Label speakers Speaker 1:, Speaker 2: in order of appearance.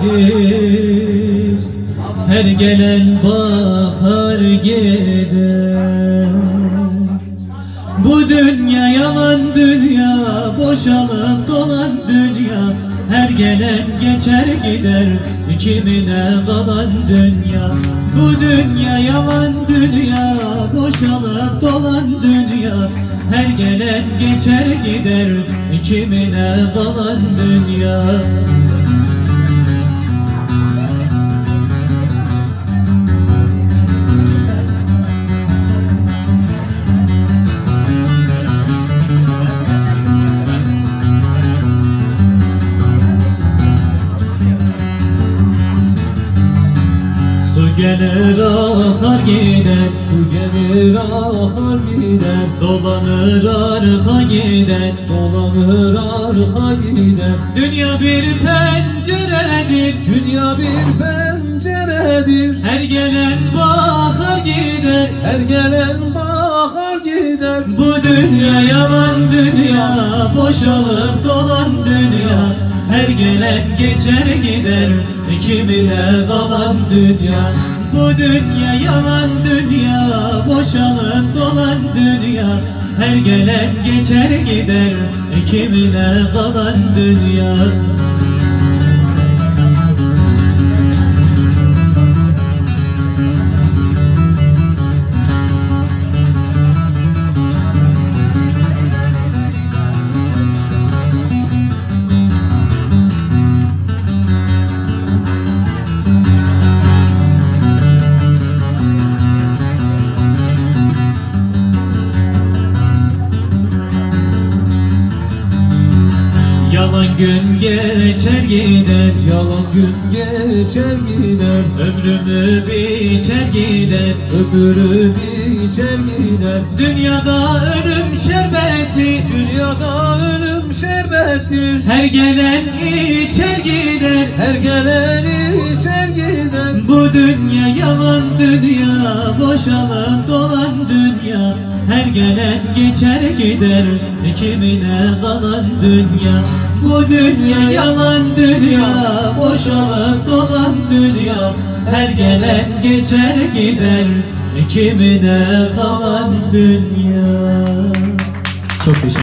Speaker 1: nedir? Her gelen bakar gider. Bu dünya yalan dünya, boşalıp dolan dünya. Her gelen geçer gider, kimine kalan dünya. Bu dünya yalan dünya, boşalıp dolan dünya. Her gelen geçer gider, kimine kalan dünya. Su gelir akar gider, su gelir akar gider. Dolanır arka gider, dolanır arka gider. Dünya bir penceredir, dünya bir penceredir. Her gelen bakar gider, her gelen bakar gider. Bu dünya yalan dünya, boşalıp dolan dünya. Her gelen geçer gider, kimine kalan dünya. Bu dünya yalan dünya, boşalıp dolan dünya. Her gelen geçer gider, kimine kalan dünya. Yalan gün geçer gider, yalan gün geçer gider. Ömrümü biçer gider, ömrü biçer gider. Dünyada ölüm şerbeti, dünyada ölüm şerbettir. Her gelen içer gider, her gelen içer gider. Bu dünya yalan dünya, boşalıp dolan dünya. Her gelen geçer gider, kimine kalan dünya. Bu dünya yalan dünya, boşalıp dolan dünya. Her gelen geçer gider, kimine kalan dünya. Çok teşekkür ederim.